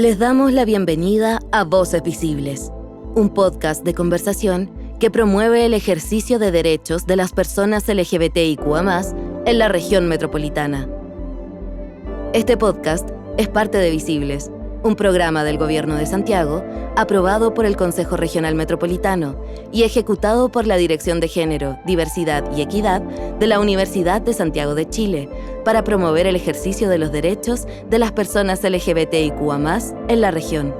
Les damos la bienvenida a Voces Visibles, un podcast de conversación que promueve el ejercicio de derechos de las personas LGBTIQA+ en la región metropolitana. Este podcast es parte de Visibles, un programa del Gobierno de Santiago aprobado por el Consejo Regional Metropolitano y ejecutado por la Dirección de Género, Diversidad y Equidad de la Universidad de Santiago de Chile para promover el ejercicio de los derechos de las personas LGBTIQA+ en la región.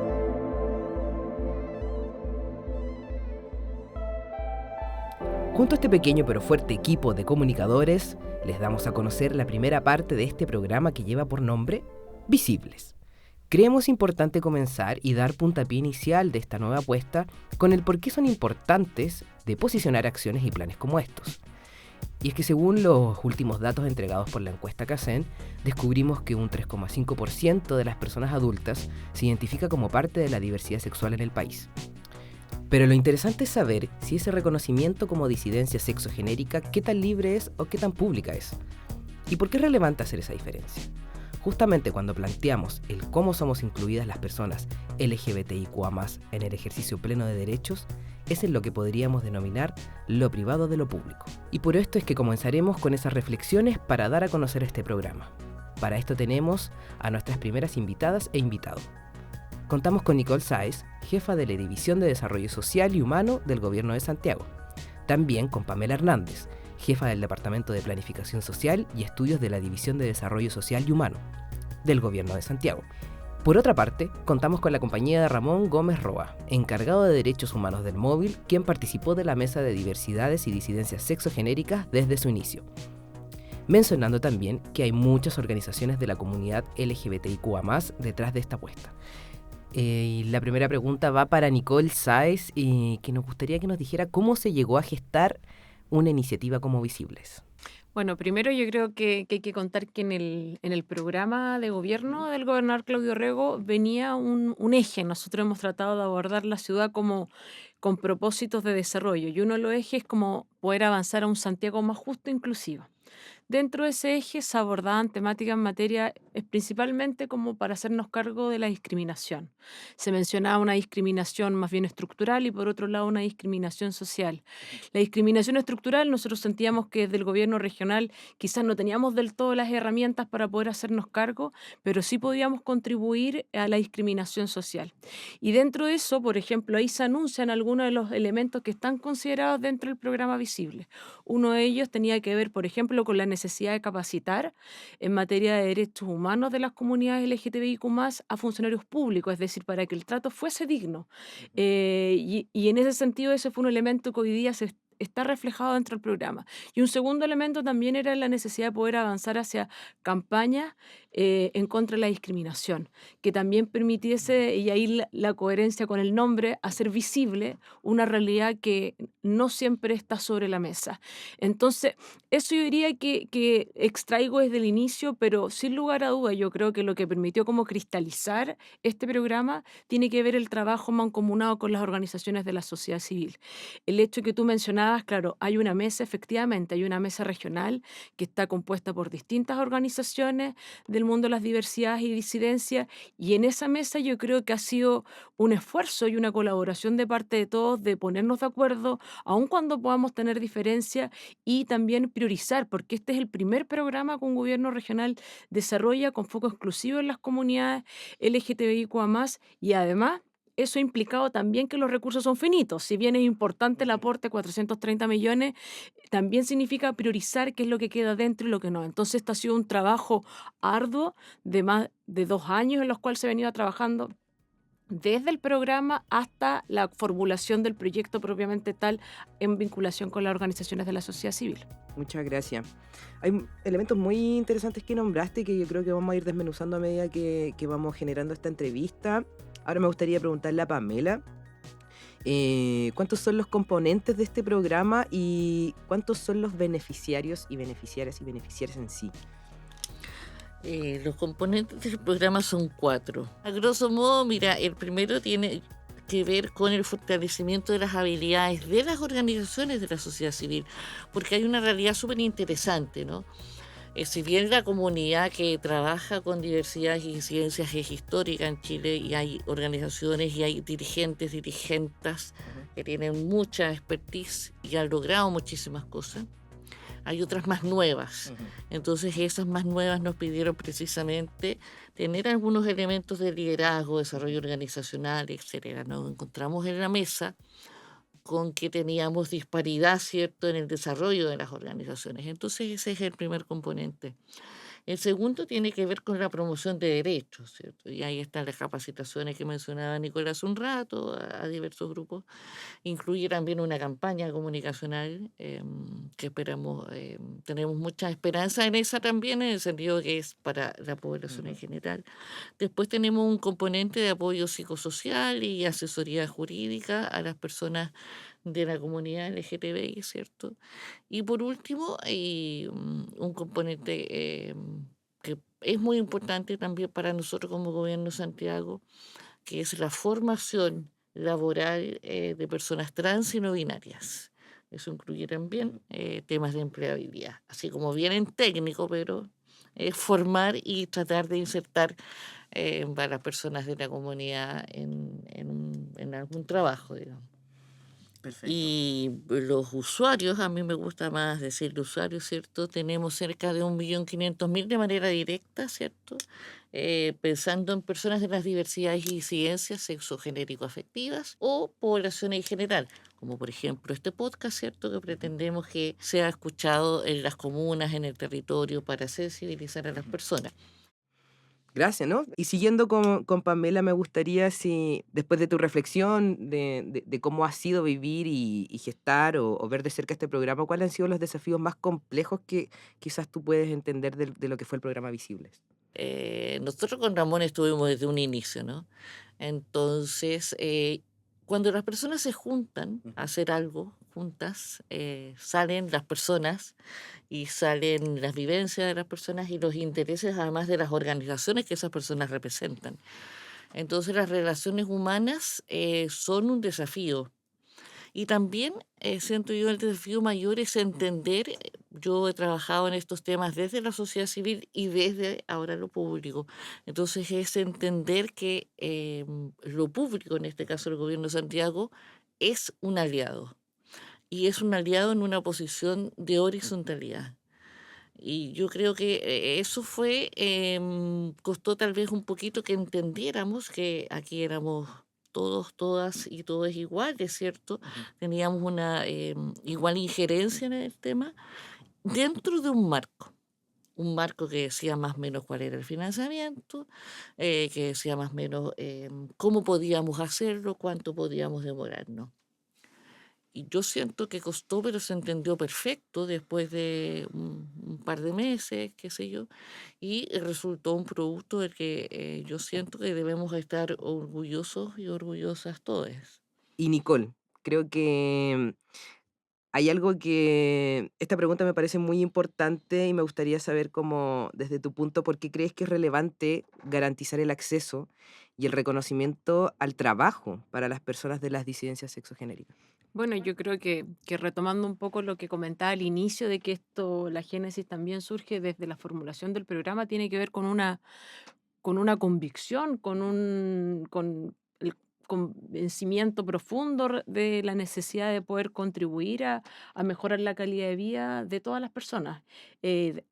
Junto a este pequeño pero fuerte equipo de comunicadores, les damos a conocer la primera parte de este programa que lleva por nombre Visibles. Creemos importante comenzar y dar puntapié inicial de esta nueva apuesta con el por qué son importantes de posicionar acciones y planes como estos. Y es que según los últimos datos entregados por la encuesta CACEN, descubrimos que un 3,5% de las personas adultas se identifica como parte de la diversidad sexual en el país. Pero lo interesante es saber si ese reconocimiento como disidencia sexogenérica qué tan libre es o qué tan pública es. ¿Y por qué es relevante hacer esa diferencia? Justamente cuando planteamos el cómo somos incluidas las personas LGBTIQA+ en el ejercicio pleno de derechos, es en lo que podríamos denominar lo privado de lo público. Y por esto es que comenzaremos con esas reflexiones para dar a conocer este programa. Para esto tenemos a nuestras primeras invitadas e invitados. Contamos con Nicole Sáez, jefa de la División de Desarrollo Social y Humano del Gobierno de Santiago. También con Pamela Hernández, jefa del Departamento de Planificación Social y Estudios de la División de Desarrollo Social y Humano del Gobierno de Santiago. Por otra parte, contamos con la compañía de Ramón Gómez Roa, encargado de Derechos Humanos del Móvil, quien participó de la Mesa de Diversidades y Disidencias Sexogenéricas desde su inicio. Mencionando también que hay muchas organizaciones de la comunidad LGBTIQA+ detrás de esta apuesta. Y la primera pregunta va para Nicole Sáez, que nos gustaría que nos dijera cómo se llegó a gestar una iniciativa como Visibles. Bueno, primero yo creo que hay que contar que en el programa de gobierno del gobernador Claudio Rego venía un eje. Nosotros hemos tratado de abordar la ciudad como con propósitos de desarrollo y uno de los ejes es como poder avanzar a un Santiago más justo e inclusivo. Dentro de ese eje se abordaban temáticas en materia principalmente como para hacernos cargo de la discriminación. Se mencionaba una discriminación más bien estructural y por otro lado una discriminación social. La discriminación estructural nosotros sentíamos que desde el gobierno regional quizás no teníamos del todo las herramientas para poder hacernos cargo, pero sí podíamos contribuir a la discriminación social. Y dentro de eso, por ejemplo, ahí se anuncian algunos de los elementos que están considerados dentro del programa Visible. Uno de ellos tenía que ver, por ejemplo, con la necesidad de capacitar en materia de derechos humanos de las comunidades LGTBIQ+ a funcionarios públicos, es decir, para que el trato fuese digno. Y en ese sentido ese fue un elemento que hoy día está reflejado dentro del programa. Y un segundo elemento también era la necesidad de poder avanzar hacia campañas en contra de la discriminación, que también permitiese, y ahí la coherencia con el nombre, hacer visible una realidad que no siempre está sobre la mesa. Entonces, eso yo diría que extraigo desde el inicio, pero sin lugar a duda yo creo que lo que permitió como cristalizar este programa tiene que ver el trabajo mancomunado con las organizaciones de la sociedad civil. El hecho que tú mencionabas, claro, hay una mesa, efectivamente, hay una mesa regional que está compuesta por distintas organizaciones del mundo de las diversidades y disidencias, y en esa mesa yo creo que ha sido un esfuerzo y una colaboración de parte de todos de ponernos de acuerdo, aun cuando podamos tener diferencias, y también priorizar, porque este es el primer programa que un gobierno regional desarrolla con foco exclusivo en las comunidades LGTBIQA+, y además eso ha implicado también que los recursos son finitos. Si bien es importante el aporte de 430 millones, también significa priorizar qué es lo que queda dentro y lo que no. Entonces, este ha sido un trabajo arduo de más de 2 años en los cuales se ha venido trabajando desde el programa hasta la formulación del proyecto propiamente tal en vinculación con las organizaciones de la sociedad civil. Muchas gracias. Hay elementos muy interesantes que nombraste que yo creo que vamos a ir desmenuzando a medida que vamos generando esta entrevista. Ahora me gustaría preguntarle a Pamela, ¿cuántos son los componentes de este programa y cuántos son los beneficiarios y beneficiarias en sí? Los componentes del programa son 4. A grosso modo, mira, el primero tiene que ver con el fortalecimiento de las habilidades de las organizaciones de la sociedad civil, porque hay una realidad súper interesante, ¿no? Si bien la comunidad que trabaja con diversidad y disidencias es histórica en Chile y hay organizaciones y hay dirigentes, dirigentas que tienen mucha expertise y han logrado muchísimas cosas, hay otras más nuevas. Entonces esas más nuevas nos pidieron precisamente tener algunos elementos de liderazgo, desarrollo organizacional, etcétera. Nos encontramos en la mesa con que teníamos disparidad, ¿cierto?, en el desarrollo de las organizaciones. Entonces ese es el primer componente. El segundo tiene que ver con la promoción de derechos, ¿cierto? Y ahí están las capacitaciones que mencionaba Nicolás un rato a diversos grupos. Incluye también una campaña comunicacional que esperamos, tenemos mucha esperanza en esa también, en el sentido que es para la población en general. Después tenemos un componente de apoyo psicosocial y asesoría jurídica a las personas de la comunidad LGTBI, ¿cierto? Y por último, hay un componente que es muy importante también para nosotros como Gobierno de Santiago, que es la formación laboral de personas trans y no binarias. Eso incluye también temas de empleabilidad, así como bien en técnico, pero es formar y tratar de insertar a las personas de la comunidad en algún trabajo, digamos. Perfecto. Y los usuarios, a mí me gusta más decir usuarios, ¿cierto? Tenemos cerca de 1.500.000 de manera directa, ¿cierto? Pensando en personas de las diversidades y disidencias sexogenérico-afectivas o población en general, como por ejemplo este podcast, ¿cierto? Que pretendemos que sea escuchado en las comunas, en el territorio, para sensibilizar a las personas. Gracias, ¿no? Y siguiendo con Pamela, me gustaría si, después de tu reflexión de cómo ha sido vivir y gestar o ver de cerca este programa, ¿cuáles han sido los desafíos más complejos que quizás tú puedes entender de lo que fue el programa Visibles? Nosotros con Ramón estuvimos desde un inicio, ¿no? Entonces, cuando las personas se juntan a hacer algo juntas, salen las personas y salen las vivencias de las personas y los intereses además de las organizaciones que esas personas representan. Entonces las relaciones humanas son un desafío. Y también siento yo el desafío mayor es entender, yo he trabajado en estos temas desde la sociedad civil y desde ahora lo público. Entonces es entender que lo público, en este caso el gobierno de Santiago, es un aliado. Y es un aliado en una posición de horizontalidad. Y yo creo que eso fue, costó tal vez un poquito que entendiéramos que aquí éramos todos, todas y todos iguales, ¿cierto? Teníamos una igual injerencia en el tema dentro de un marco que decía más o menos cuál era el financiamiento, que decía más o menos cómo podíamos hacerlo, cuánto podíamos demorarnos. Y yo siento que costó, pero se entendió perfecto después de un par de meses, qué sé yo, y resultó un producto del que yo siento que debemos estar orgullosos y orgullosas todas. Y Nicole, creo que hay algo que esta pregunta me parece muy importante y me gustaría saber cómo, desde tu punto, por qué crees que es relevante garantizar el acceso y el reconocimiento al trabajo para las personas de las disidencias sexogenéricas. Bueno, yo creo que retomando un poco lo que comentaba al inicio de que esto, la génesis también surge desde la formulación del programa, tiene que ver con una convicción, con el convencimiento profundo de la necesidad de poder contribuir a mejorar la calidad de vida de todas las personas,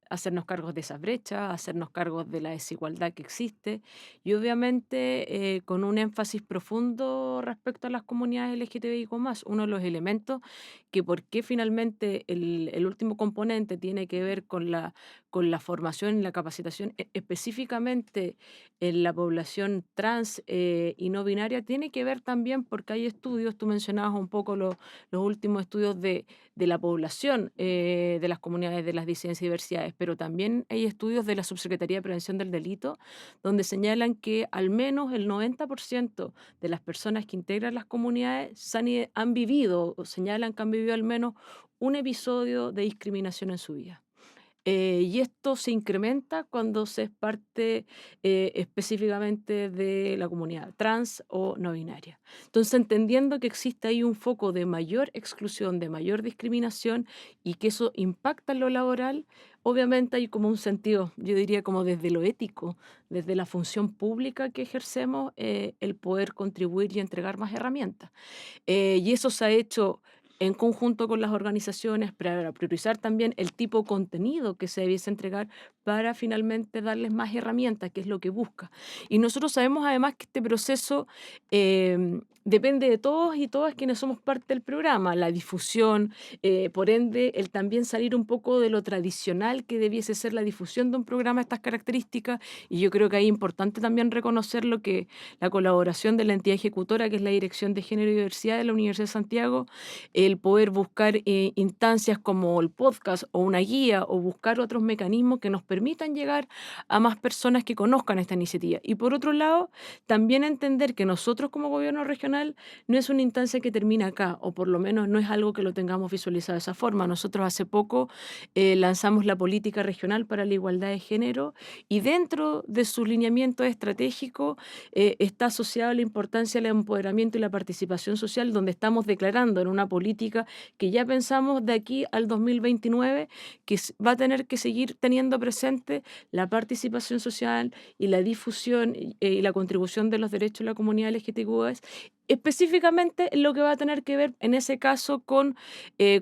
hacernos cargos de esas brechas, hacernos cargos de la desigualdad que existe y obviamente con un énfasis profundo respecto a las comunidades LGTBIQ+. Uno de los elementos que por qué finalmente el último componente tiene que ver con la formación y la capacitación específicamente en la población trans y no binaria tiene que ver también porque hay estudios, tú mencionabas un poco los últimos estudios de la población de las comunidades de las disidencias y diversidades, pero también hay estudios de la Subsecretaría de Prevención del Delito donde señalan que al menos el 90% de las personas que integran las comunidades han vivido o señalan que han vivido al menos un episodio de discriminación en su vida. Y esto se incrementa cuando se es parte específicamente de la comunidad trans o no binaria. Entonces, entendiendo que existe ahí un foco de mayor exclusión, de mayor discriminación y que eso impacta en lo laboral, obviamente hay como un sentido, yo diría como desde lo ético, desde la función pública que ejercemos, el poder contribuir y entregar más herramientas. Y eso se ha hecho en conjunto con las organizaciones para priorizar también el tipo de contenido que se debiese entregar para finalmente darles más herramientas, que es lo que busca. Y nosotros sabemos además que este proceso depende de todos y todas quienes somos parte del programa, la difusión, por ende, el también salir un poco de lo tradicional que debiese ser la difusión de un programa de estas características. Y yo creo que ahí es importante también reconocer lo que la colaboración de la entidad ejecutora, que es la Dirección de Género y Diversidad de la Universidad de Santiago, el poder buscar instancias como el podcast o una guía o buscar otros mecanismos que nos permitan llegar a más personas que conozcan esta iniciativa. Y por otro lado, también entender que nosotros como gobierno regional no es una instancia que termina acá, o por lo menos no es algo que lo tengamos visualizado de esa forma. Nosotros hace poco lanzamos la política regional para la igualdad de género y dentro de sus lineamientos estratégicos está asociado la importancia del empoderamiento y la participación social, donde estamos declarando en una política que ya pensamos de aquí al 2029 que va a tener que seguir teniendo presente la participación social y la difusión y la contribución de los derechos de la comunidad LGTBI, específicamente lo que va a tener que ver en ese caso con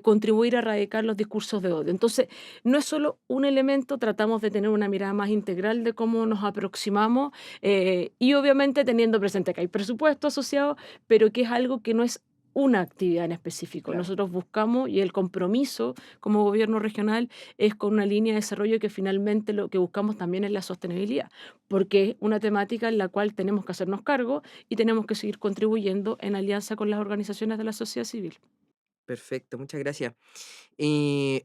contribuir a erradicar los discursos de odio. Entonces, no es solo un elemento, tratamos de tener una mirada más integral de cómo nos aproximamos y obviamente teniendo presente que hay presupuesto asociado, pero que es algo que no es una actividad en específico. Claro. Nosotros buscamos y el compromiso como gobierno regional es con una línea de desarrollo que finalmente lo que buscamos también es la sostenibilidad, porque es una temática en la cual tenemos que hacernos cargo y tenemos que seguir contribuyendo en alianza con las organizaciones de la sociedad civil. Perfecto, muchas gracias.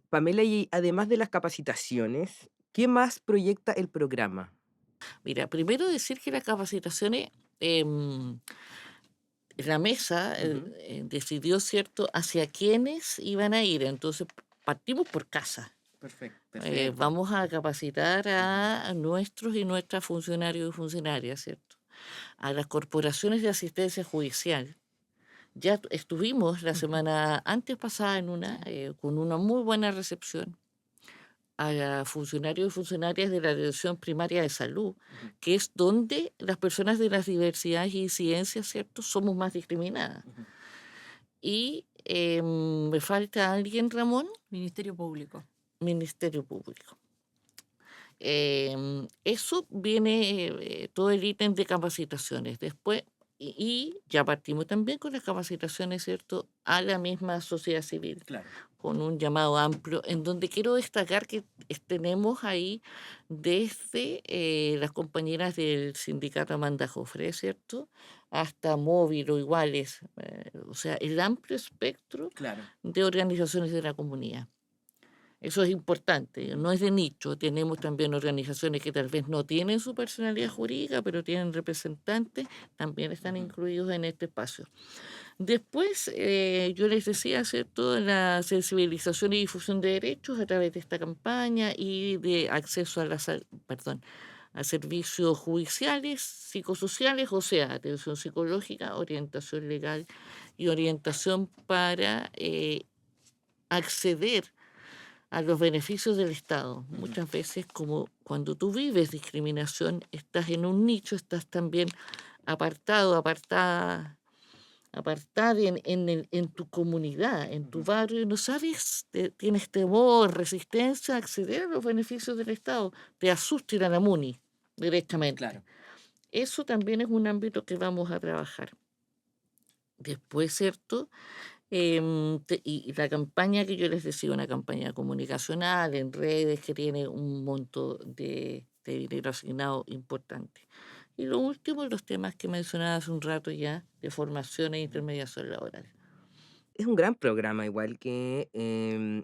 Pamela, y además de las capacitaciones, ¿qué más proyecta el programa? Mira, primero decir que las capacitaciones, em, la mesa Ujú. decidió, ¿cierto?, hacia quiénes iban a ir. Entonces, partimos por casa. Perfecto, perfecto. Vamos a capacitar Ujú. a nuestros y nuestras funcionarios y funcionarias, ¿cierto? A las corporaciones de asistencia judicial. Ya estuvimos la Ujú. semana antes pasada en una, con una muy buena recepción a funcionarios y funcionarias de la Dirección Primaria de Salud, Ujú. que es donde las personas de las diversidades y disidencias, ¿cierto?, somos más discriminadas. Ujú. Y me falta alguien, Ramón, Ministerio Público. Ministerio Público. Eso viene todo el ítem de capacitaciones. Después, y ya partimos también con las capacitaciones, ¿cierto?, a la misma sociedad civil, Claro. con un llamado amplio, en donde quiero destacar que tenemos ahí desde las compañeras del sindicato Amanda Jofré, ¿cierto?, hasta Móvil o iguales, o sea, el amplio espectro Claro. de organizaciones de la comunidad. Eso es importante, no es de nicho. Tenemos también organizaciones que tal vez no tienen su personalidad jurídica, pero tienen representantes, también están Ujú. incluidos en este espacio. Después, yo les decía, ¿cierto?, la sensibilización y difusión de derechos a través de esta campaña y de acceso a perdón, a servicios judiciales, psicosociales, o sea, atención psicológica, orientación legal y orientación para acceder a los beneficios del Estado. Ujú. Muchas veces, como cuando tú vives discriminación, estás en un nicho, estás también apartado, apartada en tu comunidad, en tu Ujú. barrio, y no sabes, tienes temor, resistencia a acceder a los beneficios del Estado, te asusta ir a la MUNI directamente. Claro. Eso también es un ámbito que vamos a trabajar. Después, ¿cierto? Y la campaña que yo les decía, una campaña comunicacional en redes que tiene un monto de dinero asignado importante. Y lo último, los temas que mencionaba hace un rato ya, de formación e intermediación laboral. Es un gran programa igual que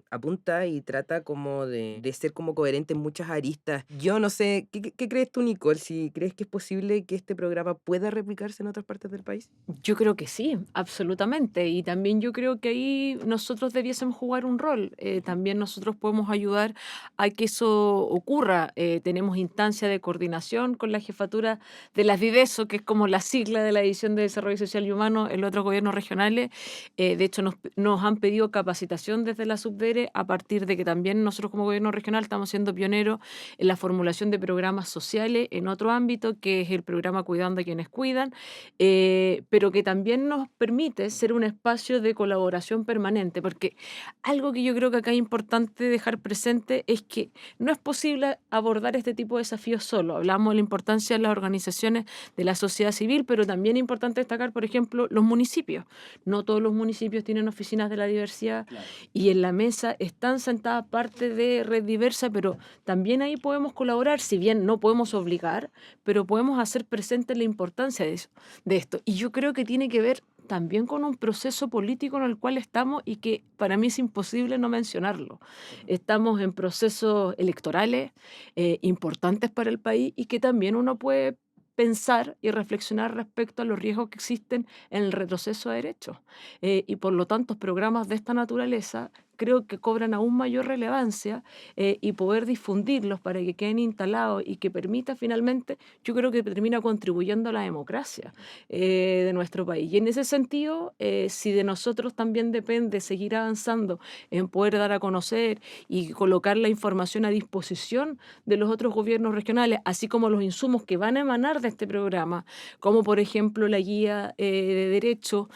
apunta y trata como de ser como coherente en muchas aristas. Yo no sé, ¿qué crees tú, Nicole? Si crees que es posible que este programa pueda replicarse en otras partes del país. Yo creo que sí, absolutamente. Y también yo creo que ahí nosotros debiésemos jugar un rol. Ujú. También nosotros podemos ayudar a que eso ocurra. Tenemos instancia de coordinación con la jefatura de las DIDESO, que es como la sigla de la División de Desarrollo Social y Humano en los otros gobiernos regionales. De hecho, hecho, nos han pedido capacitación desde la Subdere, a partir de que también nosotros como gobierno regional estamos siendo pioneros en la formulación de programas sociales en otro ámbito, que es el programa Cuidando a quienes cuidan, pero que también nos permite ser un espacio de colaboración permanente, porque algo que yo creo que acá es importante dejar presente es que no es posible abordar este tipo de desafíos solo. Hablamos de la importancia de las organizaciones de la sociedad civil, pero también es importante destacar, por ejemplo, los municipios. No todos los municipios tienen oficinas de la diversidad, claro, y en la mesa están sentadas parte de Red Diversa, pero también ahí podemos colaborar, si bien no podemos obligar, pero podemos hacer presente la importancia de esto. Y yo creo que tiene que ver también con un proceso político en el cual estamos y que para mí es imposible no mencionarlo. Estamos en procesos electorales importantes para el país y que también uno puede pensar y reflexionar respecto a los riesgos que existen en el retroceso de derechos. Y por lo tanto, programas de esta naturaleza creo que cobran aún mayor relevancia, y poder difundirlos para que queden instalados y que permita finalmente, yo creo que termina contribuyendo a la democracia de nuestro país. Y en ese sentido, si de nosotros también depende seguir avanzando en poder dar a conocer y colocar la información a disposición de los otros gobiernos regionales, así como los insumos que van a emanar de este programa, como por ejemplo la guía de derecho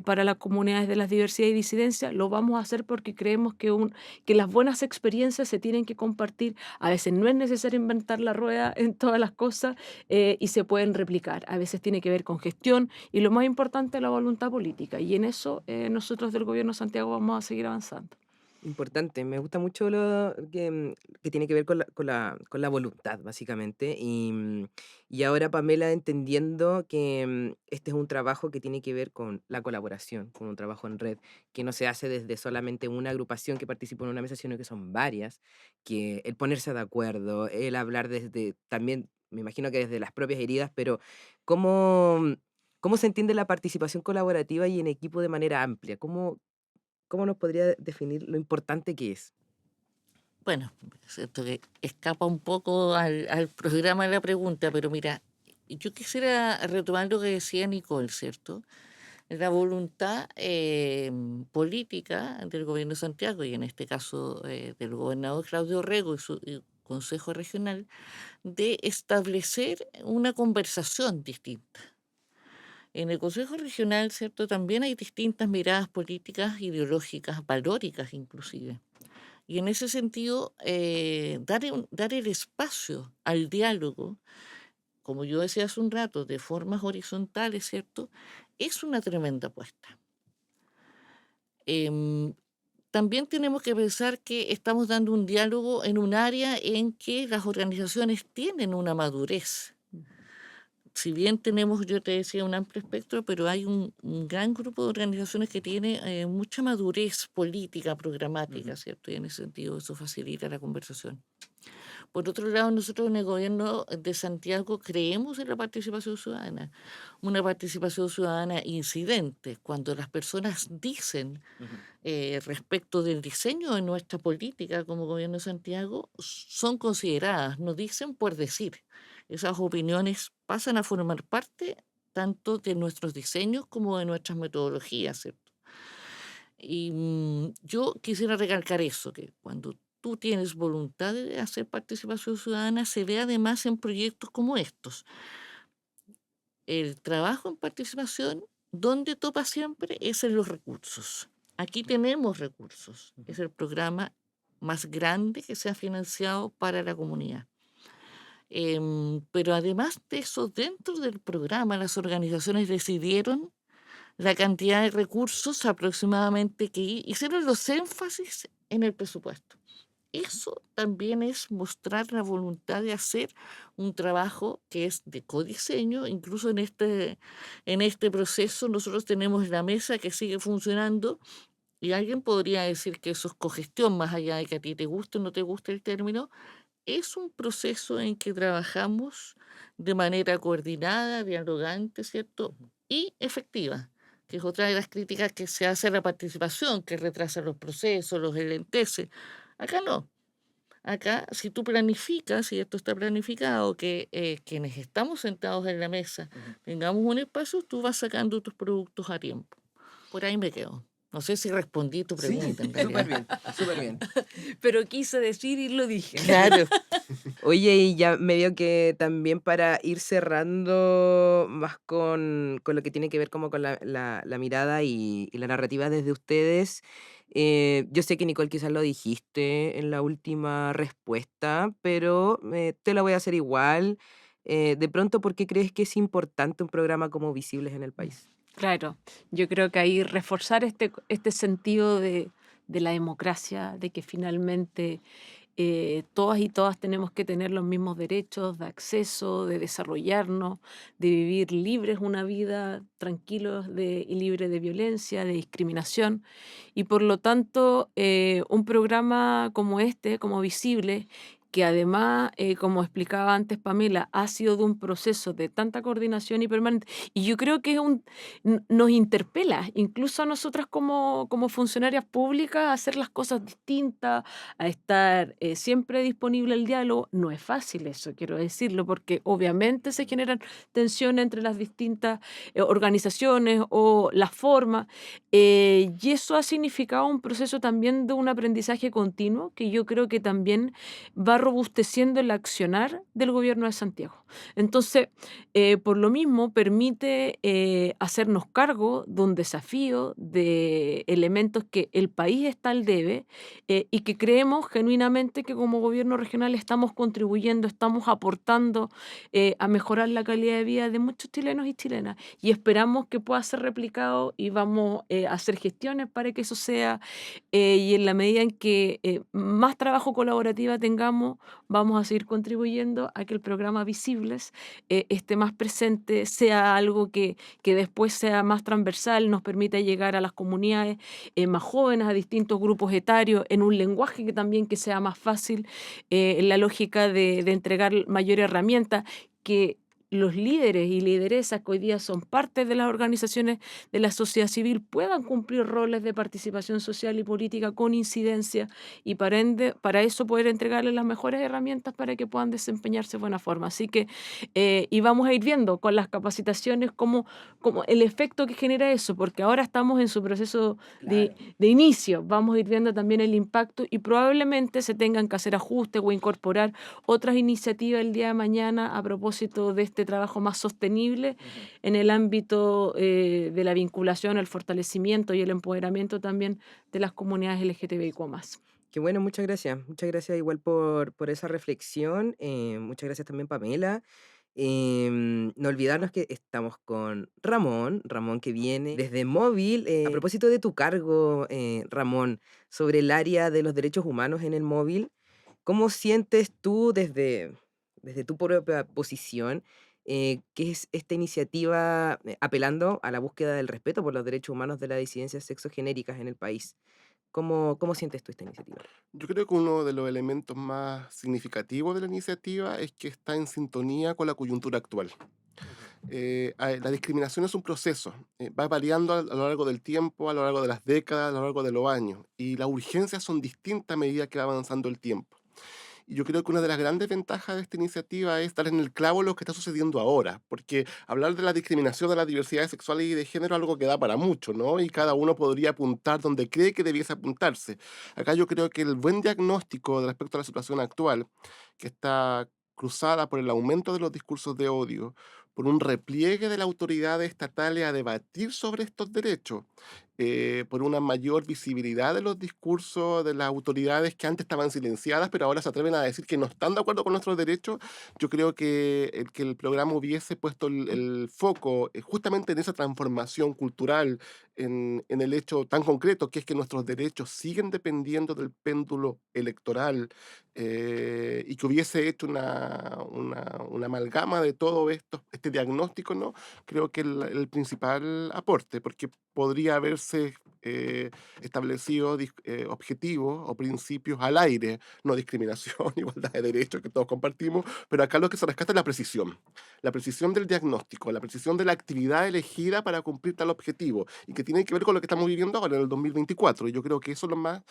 para las comunidades de las diversidades y disidencias, lo vamos a hacer porque creemos que las buenas experiencias se tienen que compartir. A veces no es necesario inventar la rueda en todas las cosas, y se pueden replicar. A veces tiene que ver con gestión y lo más importante, la voluntad política. Y en eso nosotros del Gobierno de Santiago vamos a seguir avanzando. Importante, me gusta mucho lo que tiene que ver con la voluntad, básicamente. Y ahora, Pamela, entendiendo que este es un trabajo que tiene que ver con la colaboración, con un trabajo en red, que no se hace desde solamente una agrupación que participa en una mesa, sino que son varias, que el ponerse de acuerdo, el hablar desde, también, me imagino que desde las propias heridas, pero ¿cómo, cómo se entiende la participación colaborativa y en equipo de manera amplia? ¿Cómo nos podría definir lo importante que es? Bueno, esto que escapa un poco al programa de la pregunta, pero mira, yo quisiera retomar lo que decía Nicole, ¿cierto? La voluntad política del gobierno de Santiago y en este caso del gobernador Claudio Rego y su Consejo Regional de establecer una conversación distinta. En el Consejo Regional, ¿cierto? También hay distintas miradas políticas, ideológicas, valóricas inclusive. Y en ese sentido, dar el espacio al diálogo, como yo decía hace un rato, de formas horizontales, ¿cierto? Es una tremenda apuesta. También tenemos que pensar que estamos dando un diálogo en un área en que las organizaciones tienen una madurez. Si bien tenemos, yo te decía, un amplio espectro, pero hay un gran grupo de organizaciones que tiene mucha madurez política, programática, ¿cierto? Y en ese sentido eso facilita la conversación. Por otro lado, nosotros en el gobierno de Santiago creemos en la participación ciudadana, una participación ciudadana incidente, cuando las personas dicen respecto del diseño de nuestra política como gobierno de Santiago, son consideradas, no dicen por decir. Esas opiniones pasan a formar parte tanto de nuestros diseños como de nuestras metodologías, ¿cierto? Y yo quisiera recalcar eso, que cuando tú tienes voluntad de hacer participación ciudadana, se ve además en proyectos como estos. El trabajo en participación, donde topa siempre, es en los recursos. Aquí tenemos recursos. Es el programa más grande que se ha financiado para la comunidad. Pero además de eso, dentro del programa, las organizaciones decidieron la cantidad de recursos aproximadamente que hicieron los énfasis en el presupuesto. Eso también es mostrar la voluntad de hacer un trabajo que es de codiseño. Incluso en este proceso nosotros tenemos la mesa que sigue funcionando y alguien podría decir que eso es cogestión, más allá de que a ti te guste o no te guste el término. Es un proceso en que trabajamos de manera coordinada, dialogante, ¿cierto? Y efectiva, que es otra de las críticas que se hace a la participación, que retrasa los procesos, los enlentece. Acá no. Acá, si tú planificas, y esto está planificado, que quienes estamos sentados en la mesa tengamos un espacio, tú vas sacando tus productos a tiempo. Por ahí me quedo. No sé si respondí tu Sí, pregunta en súper realidad. bien, súper bien. Pero quise decir y lo dije. Claro. Oye, y ya medio que también para ir cerrando más con lo que tiene que ver como con la mirada y la narrativa desde ustedes, yo sé que Nicole quizás lo dijiste en la última respuesta, pero te la voy a hacer igual. De pronto, ¿por qué crees que es importante un programa como Visibles en el país? Claro, yo creo que ahí reforzar este sentido de la democracia, de que finalmente todas y todas tenemos que tener los mismos derechos de acceso, de desarrollarnos, de vivir libres una vida tranquilos y libre de violencia, de discriminación. Y por lo tanto, un programa como este, como Visible, que además, como explicaba antes Pamela, ha sido de un proceso de tanta coordinación y permanente. Y yo creo que nos interpela, incluso a nosotras como funcionarias públicas, a hacer las cosas distintas, a estar siempre disponible al diálogo. No es fácil eso, quiero decirlo, porque obviamente se generan tensiones entre las distintas organizaciones o las formas, y eso ha significado un proceso también de un aprendizaje continuo que yo creo que también va robusteciendo el accionar del gobierno de Santiago. Entonces, por lo mismo, permite hacernos cargo de un desafío, de elementos que el país está al debe, y que creemos genuinamente que como gobierno regional estamos contribuyendo, estamos aportando a mejorar la calidad de vida de muchos chilenos y chilenas. Y esperamos que pueda ser replicado y vamos a hacer gestiones para que eso sea, y en la medida en que más trabajo colaborativa tengamos, vamos a seguir contribuyendo a que el programa Visibles esté más presente, sea algo que después sea más transversal, nos permita llegar a las comunidades más jóvenes, a distintos grupos etarios, en un lenguaje que también que sea más fácil, en la lógica de entregar mayores herramientas, que los líderes y lideresas que hoy día son parte de las organizaciones de la sociedad civil puedan cumplir roles de participación social y política con incidencia, y para ende, para eso poder entregarles las mejores herramientas para que puedan desempeñarse de buena forma. Así que, y vamos a ir viendo con las capacitaciones cómo el efecto que genera eso, porque ahora estamos en su proceso de inicio, vamos a ir viendo también el impacto y probablemente se tengan que hacer ajustes o incorporar otras iniciativas el día de mañana a propósito de este trabajo más sostenible en el ámbito de la vinculación, el fortalecimiento y el empoderamiento también de las comunidades LGTBIQ+. Qué bueno, muchas gracias. Muchas gracias igual por esa reflexión. Muchas gracias también, Pamela. No olvidarnos que estamos con Ramón que viene desde Móvil. A propósito de tu cargo, Ramón, sobre el área de los derechos humanos en el móvil, ¿cómo sientes tú desde tu propia posición que es esta iniciativa apelando a la búsqueda del respeto por los derechos humanos de las disidencias sexogenéricas en el país? ¿Cómo sientes tú esta iniciativa? Yo creo que uno de los elementos más significativos de la iniciativa es que está en sintonía con la coyuntura actual. La discriminación es un proceso, va variando a lo largo del tiempo, a lo largo de las décadas, a lo largo de los años, y las urgencias son distintas a medida que va avanzando el tiempo. Y yo creo que una de las grandes ventajas de esta iniciativa es dar en el clavo lo que está sucediendo ahora, porque hablar de la discriminación de las diversidades sexuales y de género es algo que da para mucho, ¿no? Y cada uno podría apuntar donde cree que debiese apuntarse. Acá yo creo que el buen diagnóstico respecto a la situación actual, que está cruzada por el aumento de los discursos de odio, por un repliegue de las autoridades estatales a debatir sobre estos derechos, por una mayor visibilidad de los discursos de las autoridades que antes estaban silenciadas, pero ahora se atreven a decir que no están de acuerdo con nuestros derechos. Yo creo que el programa hubiese puesto el foco justamente en esa transformación cultural, en el hecho tan concreto que es que nuestros derechos siguen dependiendo del péndulo electoral, y que hubiese hecho una amalgama de todo esto, este diagnóstico, ¿no? Creo que el principal aporte, porque podría haberse establecido objetivos o principios al aire, no discriminación, igualdad de derechos que todos compartimos, pero acá lo que se rescata es la precisión del diagnóstico, la precisión de la actividad elegida para cumplir tal objetivo, y que tiene que ver con lo que estamos viviendo ahora en el 2024, y yo creo que eso es lo más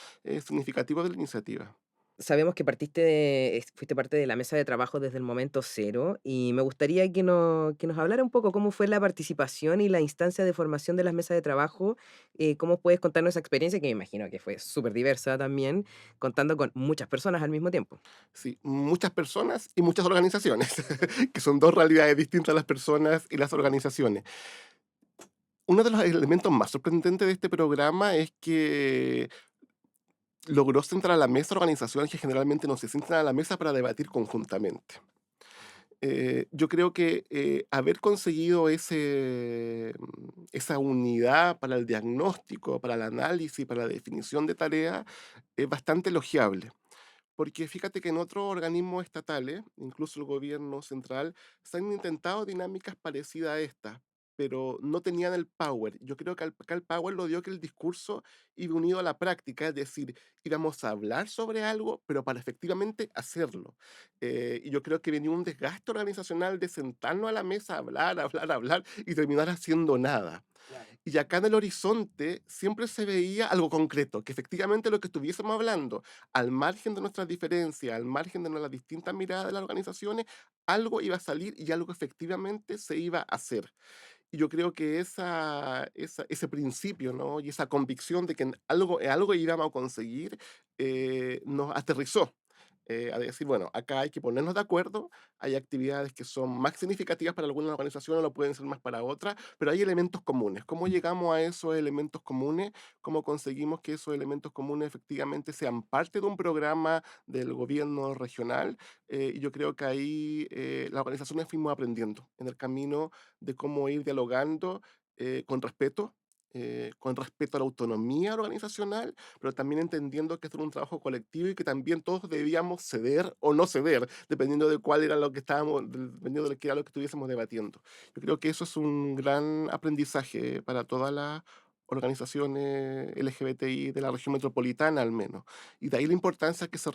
significativo de la iniciativa. Sabemos que fuiste parte de la mesa de trabajo desde el momento cero y me gustaría que nos hablara un poco cómo fue la participación y la instancia de formación de las mesas de trabajo. ¿Cómo puedes contarnos esa experiencia que me imagino que fue súper diversa también, contando con muchas personas al mismo tiempo? Sí, muchas personas y muchas organizaciones, que son dos realidades distintas, las personas y las organizaciones. Uno de los elementos más sorprendentes de este programa es que logró centrar a la mesa organizaciones que generalmente no se sientan a la mesa para debatir conjuntamente. Yo creo que haber conseguido esa unidad para el diagnóstico, para el análisis, para la definición de tareas, es bastante elogiable. Porque fíjate que en otros organismos estatales, incluso el gobierno central, se han intentado dinámicas parecidas a estas, pero no tenían el power. Yo creo que acá el power lo dio que el discurso iba unido a la práctica, es decir, íbamos a hablar sobre algo, pero para efectivamente hacerlo. Y yo creo que venía un desgaste organizacional de sentarnos a la mesa, hablar, hablar, hablar y terminar haciendo nada. Y acá en el horizonte siempre se veía algo concreto, que efectivamente lo que estuviésemos hablando, al margen de nuestras diferencias, al margen de las distintas miradas de las organizaciones, algo iba a salir y algo efectivamente se iba a hacer. Y yo creo que ese principio, ¿no? Y esa convicción de que algo íbamos a conseguir, nos aterrizó. A decir, bueno, acá hay que ponernos de acuerdo, hay actividades que son más significativas para algunas organizaciones, lo pueden ser más para otras, pero hay elementos comunes. ¿Cómo llegamos a esos elementos comunes? ¿Cómo conseguimos que esos elementos comunes efectivamente sean parte de un programa del gobierno regional? Y yo creo que ahí las organizaciones fuimos aprendiendo en el camino de cómo ir dialogando con respeto a la autonomía organizacional, pero también entendiendo que esto era un trabajo colectivo y que también todos debíamos ceder o no ceder, dependiendo de cuál era lo que dependiendo de qué era lo que estuviésemos debatiendo. Yo creo que eso es un gran aprendizaje para todas las organizaciones LGBTI de la región metropolitana al menos. Y de ahí la importancia que se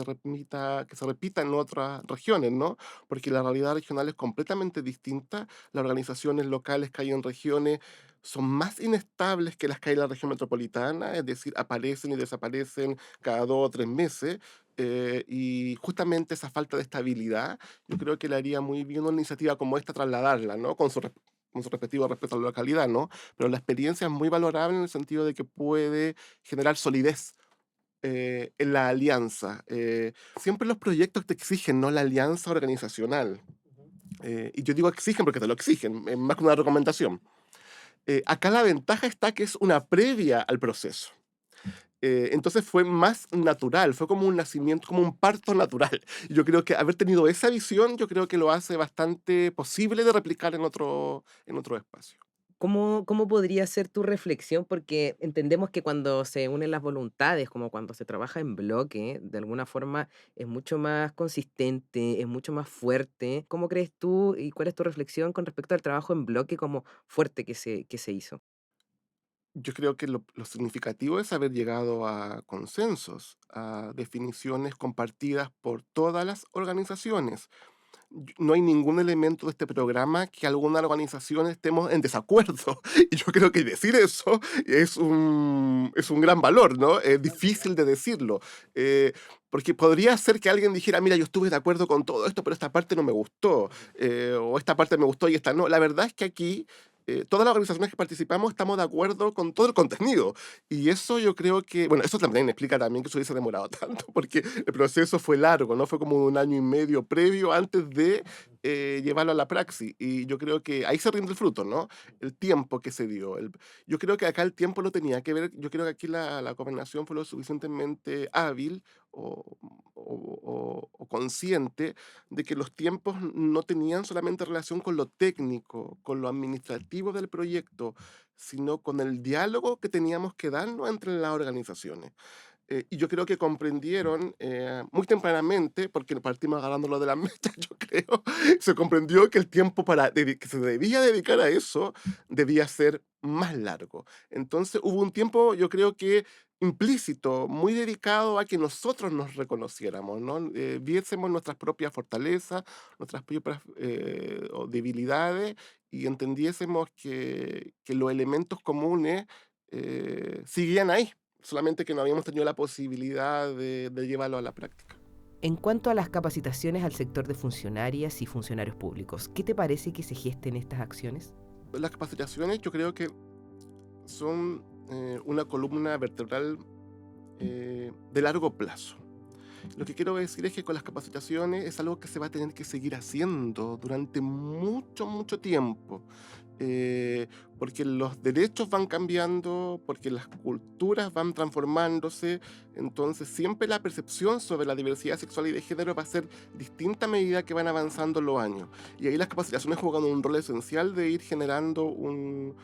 repita en otras regiones, ¿no? Porque la realidad regional es completamente distinta. Las organizaciones locales que hay en regiones son más inestables que las que hay en la región metropolitana, es decir, aparecen y desaparecen cada 2 o 3 meses. Y justamente esa falta de estabilidad, yo creo que le haría muy bien una iniciativa como esta trasladarla, ¿no? Con su respectivo respeto a la localidad, ¿no? Pero la experiencia es muy valorable en el sentido de que puede generar solidez en la alianza. Siempre los proyectos te exigen, ¿no? La alianza organizacional. Y yo digo exigen porque te lo exigen, es más que una recomendación. Acá la ventaja está que es una previa al proceso. Entonces fue más natural, fue como un nacimiento, como un parto natural. Yo creo que haber tenido esa visión, yo creo que lo hace bastante posible de replicar en otro espacio. ¿Cómo podría ser tu reflexión? Porque entendemos que cuando se unen las voluntades, como cuando se trabaja en bloque, de alguna forma es mucho más consistente, es mucho más fuerte. ¿Cómo crees tú y cuál es tu reflexión con respecto al trabajo en bloque como fuerte que se hizo? Yo creo que lo significativo es haber llegado a consensos, a definiciones compartidas por todas las organizaciones. No hay ningún elemento de este programa que alguna organización estemos en desacuerdo. Y yo creo que decir eso es un gran valor, ¿no? Es difícil de decirlo. eh, Porque podría ser que alguien dijera, mira, yo estuve de acuerdo con todo esto, pero esta parte no me gustó, o esta parte me gustó y esta no. La verdad es que aquí todas las organizaciones que participamos estamos de acuerdo con todo el contenido. Y eso yo creo que, bueno, eso también explica también que eso hubiese demorado tanto, porque el proceso fue largo, ¿no? Fue como 1 año y medio previo antes de llevarlo a la praxis. Y yo creo que ahí se rinde el fruto, ¿no? El tiempo que se dio. Yo creo que acá el tiempo no tenía que ver, yo creo que aquí la gobernación fue lo suficientemente hábil o consciente de que los tiempos no tenían solamente relación con lo técnico, con lo administrativo del proyecto, sino con el diálogo que teníamos que darnos entre las organizaciones. Y yo creo que comprendieron muy tempranamente, porque partimos agarrándolo de la mecha, yo creo, se comprendió que el tiempo que se debía dedicar a eso debía ser más largo. Entonces hubo un tiempo, yo creo que implícito, muy dedicado a que nosotros nos reconociéramos, ¿no? Viésemos nuestras propias fortalezas, nuestras propias o debilidades y entendiésemos que los elementos comunes seguían ahí, solamente que no habíamos tenido la posibilidad de llevarlo a la práctica. En cuanto a las capacitaciones al sector de funcionarias y funcionarios públicos, ¿qué te parece que se gesten estas acciones? Las capacitaciones yo creo que son una columna vertebral de largo plazo. Lo que quiero decir es que con las capacitaciones es algo que se va a tener que seguir haciendo durante mucho, mucho tiempo. Porque los derechos van cambiando, porque las culturas van transformándose, entonces siempre la percepción sobre la diversidad sexual y de género va a ser distinta a medida que van avanzando los años. Y ahí las capacitaciones juegan un rol esencial de ir generando una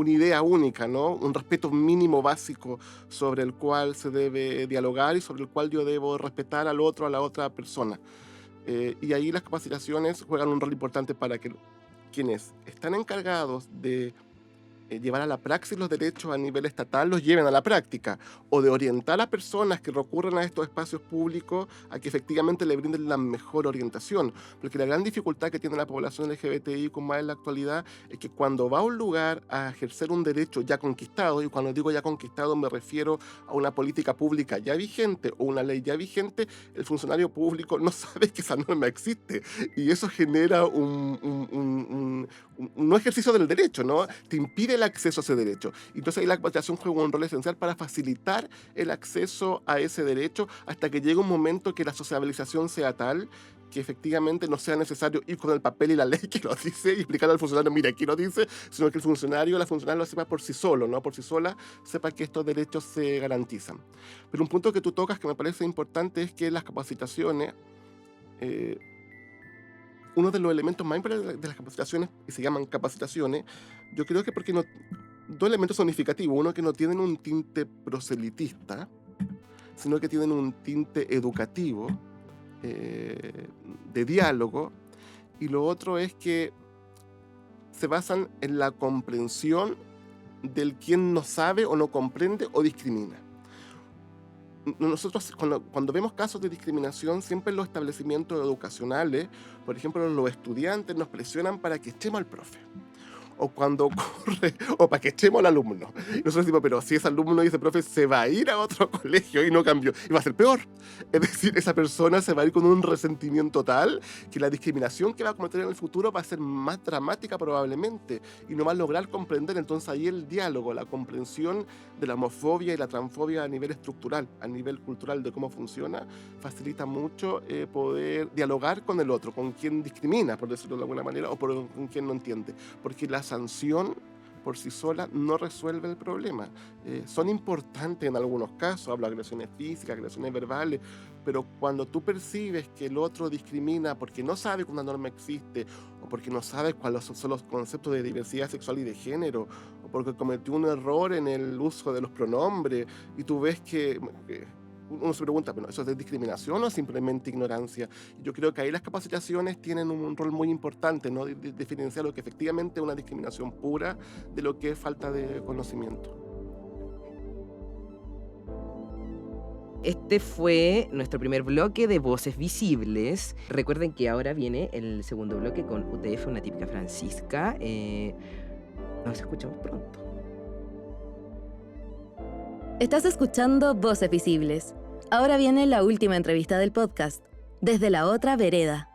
idea única, ¿no? Un respeto mínimo básico sobre el cual se debe dialogar y sobre el cual yo debo respetar al otro, a la otra persona. Y ahí las capacitaciones juegan un rol importante para que quienes están encargados de llevar a la praxis los derechos a nivel estatal los lleven a la práctica, o de orientar a personas que recurren a estos espacios públicos a que efectivamente le brinden la mejor orientación. Porque la gran dificultad que tiene la población LGBTI más en la actualidad es que cuando va a un lugar a ejercer un derecho ya conquistado, y cuando digo ya conquistado me refiero a una política pública ya vigente o una ley ya vigente, el funcionario público no sabe que esa norma existe, y eso genera un no ejercicio del derecho, ¿no? Te impide el acceso a ese derecho. Entonces ahí la capacitación juega un rol esencial para facilitar el acceso a ese derecho hasta que llegue un momento que la sociabilización sea tal que efectivamente no sea necesario ir con el papel y la ley que lo dice y explicar al funcionario, mira, aquí lo dice, sino que el funcionario o la funcionaria lo sepa por sí solo, ¿no? Por sí sola, sepa que estos derechos se garantizan. Pero un punto que tú tocas que me parece importante es que las capacitaciones, uno de los elementos más importantes de las capacitaciones, y se llaman capacitaciones, yo creo que porque dos elementos significativos. Uno, que no tienen un tinte proselitista, sino que tienen un tinte educativo, de diálogo, y lo otro es que se basan en la comprensión del quien no sabe o no comprende o discrimina. Nosotros cuando vemos casos de discriminación, siempre en los establecimientos educacionales, por ejemplo, los estudiantes nos presionan para que echemos al profe, o cuando ocurre, o para que echemos al alumno. Y nosotros decimos, pero si ese alumno y ese profe se va a ir a otro colegio y no cambió, y va a ser peor. Es decir, esa persona se va a ir con un resentimiento tal que la discriminación que va a cometer en el futuro va a ser más dramática probablemente, y no va a lograr comprender. Entonces ahí el diálogo, la comprensión de la homofobia y la transfobia a nivel estructural, a nivel cultural de cómo funciona, facilita mucho poder dialogar con el otro, con quien discrimina, por decirlo de alguna manera, o con quien no entiende. Porque la sanción por sí sola no resuelve el problema. Son importantes en algunos casos, hablo de agresiones físicas, agresiones verbales, pero cuando tú percibes que el otro discrimina porque no sabe que una norma existe, o porque no sabe cuáles son los conceptos de diversidad sexual y de género, o porque cometió un error en el uso de los pronombres, y tú ves que uno se pregunta, ¿pero eso es de discriminación o simplemente ignorancia? Yo creo que ahí las capacitaciones tienen un rol muy importante, ¿no? De diferenciar lo que efectivamente es una discriminación pura de lo que es falta de conocimiento. Este fue nuestro primer bloque de Voces Visibles. Recuerden que ahora viene el segundo bloque con UTF, una típica Francisca. Nos escuchamos pronto. Estás escuchando Voces Visibles. Ahora viene la última entrevista del podcast, desde la otra vereda.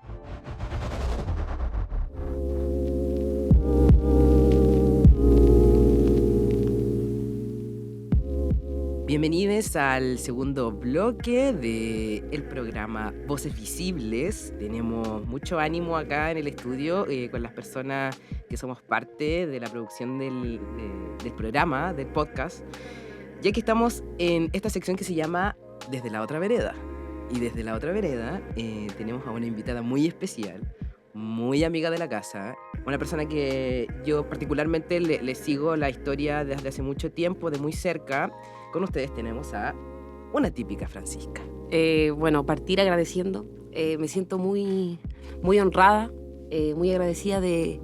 Bienvenidos al segundo bloque del programa Voces Visibles. Tenemos mucho ánimo acá en el estudio con las personas que somos parte de la producción del programa, del podcast, ya que estamos en esta sección que se llama Desde la otra vereda. Y desde la otra vereda tenemos a una invitada muy especial, muy amiga de la casa, una persona que yo particularmente le sigo la historia desde hace mucho tiempo, de muy cerca. Con ustedes tenemos a una típica Francisca. Bueno, partir agradeciendo. Me siento muy, muy honrada, muy agradecida de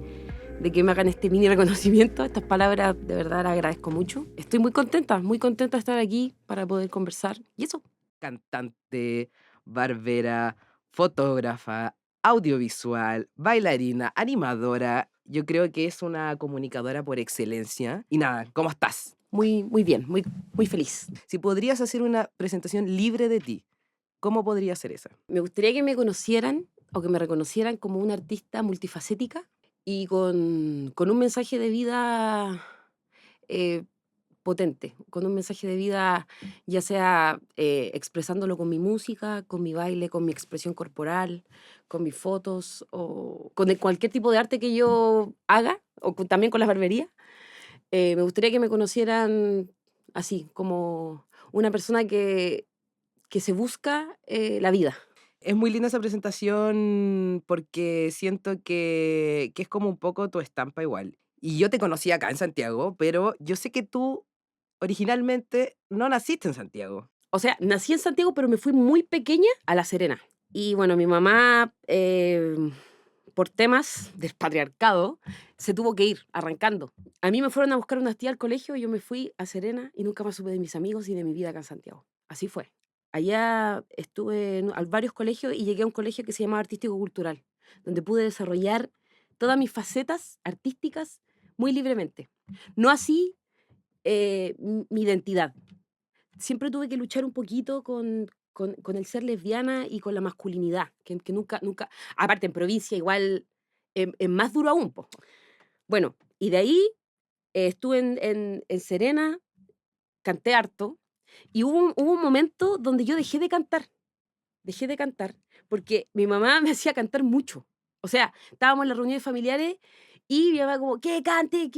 que me hagan este mini reconocimiento. Estas palabras de verdad las agradezco mucho. Estoy muy contenta de estar aquí para poder conversar. Y eso. Cantante, barbera, fotógrafa, audiovisual, bailarina, animadora. Yo creo que es una comunicadora por excelencia. Y nada, ¿cómo estás? muy bien, muy feliz. Si podrías hacer una presentación libre de ti, ¿cómo podría ser esa? Me gustaría que me conocieran o que me reconocieran como una artista multifacética y con un mensaje de vida eh, potente, con un mensaje de vida, ya sea expresándolo con mi música, con mi baile, con mi expresión corporal, con mis fotos o con cualquier tipo de arte que yo haga, o también con las barberías. Me gustaría que me conocieran así, como una persona que se busca la vida. Es muy linda esa presentación porque siento que es como un poco tu estampa igual. Y yo te conocí acá en Santiago, pero yo sé que tú originalmente no naciste en Santiago. O sea, nací en Santiago, pero me fui muy pequeña a La Serena. Y bueno, mi mamá, por temas del patriarcado, se tuvo que ir arrancando. A mí me fueron a buscar unas tías al colegio y yo me fui a Serena y nunca más supe de mis amigos y de mi vida acá en Santiago. Así fue. Allá estuve en varios colegios y llegué a un colegio que se llamaba Artístico Cultural, donde pude desarrollar todas mis facetas artísticas muy libremente. No así mi identidad. Siempre tuve que luchar un poquito con el ser lesbiana y con la masculinidad, que nunca, aparte en provincia igual es más duro aún, po. Bueno, y de ahí estuve en Serena, canté harto, y hubo un momento donde yo dejé de cantar, porque mi mamá me hacía cantar mucho. O sea, estábamos en las reuniones familiares y mi mamá como, que cante,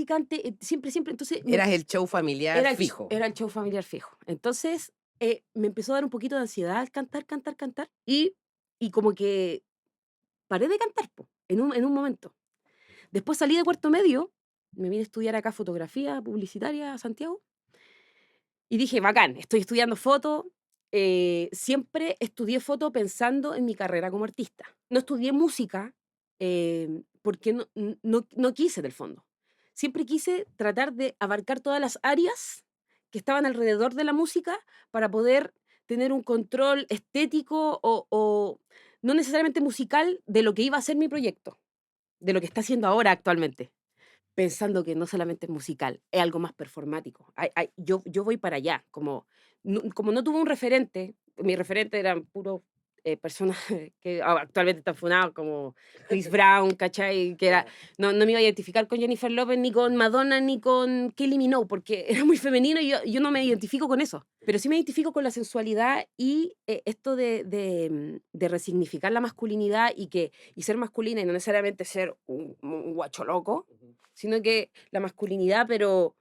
siempre, entonces Eras el show familiar fijo. era el show familiar fijo. Entonces, me empezó a dar un poquito de ansiedad al cantar, y como que paré de cantar, po, en un momento. Después salí de cuarto medio, me vine a estudiar acá fotografía publicitaria a Santiago, y dije, bacán, estoy estudiando foto. Siempre estudié foto pensando en mi carrera como artista. No estudié música porque no quise, del fondo. Siempre quise tratar de abarcar todas las áreas que estaban alrededor de la música para poder tener un control estético o no necesariamente musical de lo que iba a ser mi proyecto, de lo que está haciendo ahora actualmente, pensando que no solamente es musical, es algo más performático. Yo voy para allá, como no tuve un referente, mi referente eran puros personas que actualmente están funados, como Chris Brown, ¿cachai? No me iba a identificar con Jennifer Lopez, ni con Madonna, ni con Kylie Minogue, porque era muy femenino y yo no me identifico con eso. Pero sí me identifico con la sensualidad y esto de resignificar la masculinidad y ser masculina y no necesariamente ser un guacho loco, sino que la masculinidad, pero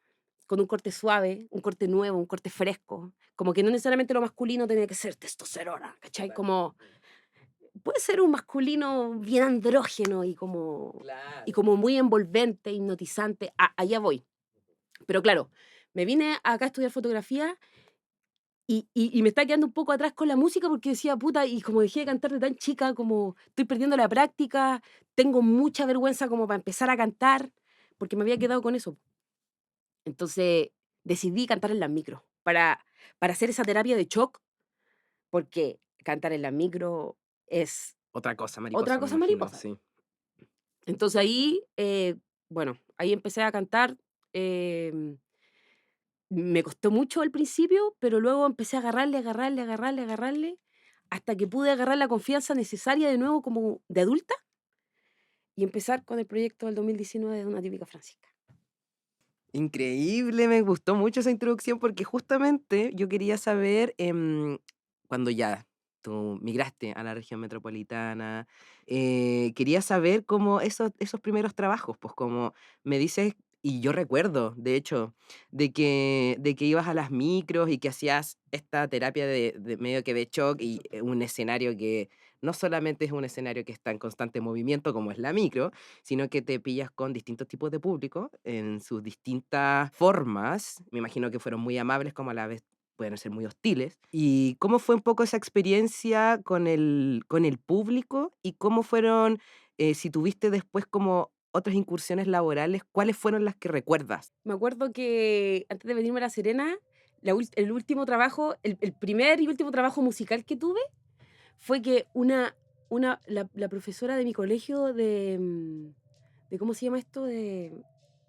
con un corte suave, un corte nuevo, un corte fresco. Como que no necesariamente lo masculino tiene que ser testosterona, ¿cachai? Como puede ser un masculino bien andrógeno y como muy envolvente, hipnotizante. Allá voy. Pero claro, me vine acá a estudiar fotografía y me está quedando un poco atrás con la música porque decía, puta, y como dejé de cantar de tan chica, como estoy perdiendo la práctica, tengo mucha vergüenza como para empezar a cantar, porque me había quedado con eso. Entonces decidí cantar en las micros para hacer esa terapia de shock, porque cantar en las micros es Otra cosa mariposa, otra me cosa imagino, mariposa. sí. Entonces ahí, bueno, ahí empecé a cantar. em, Me costó mucho al principio, pero luego empecé a agarrarle, hasta que pude agarrar la confianza necesaria de nuevo como de adulta y empezar con el proyecto del 2019 de Una Típica Francisca. Increíble, me gustó mucho esa introducción porque justamente yo quería saber, cuando ya tú migraste a la región metropolitana, quería saber cómo esos primeros trabajos, pues como me dices, y yo recuerdo, de hecho, de que ibas a las micros y que hacías esta terapia de medio que de shock y un escenario que no solamente es un escenario que está en constante movimiento como es la micro, sino que te pillas con distintos tipos de público en sus distintas formas. Me imagino que fueron muy amables, como a la vez pueden ser muy hostiles. ¿Y cómo fue un poco esa experiencia con el público? ¿Y cómo fueron, si tuviste después como otras incursiones laborales, cuáles fueron las que recuerdas? Me acuerdo que antes de venirme a La Serena, el último trabajo, el primer y último trabajo musical que tuve fue que la profesora de mi colegio de ¿cómo se llama esto? De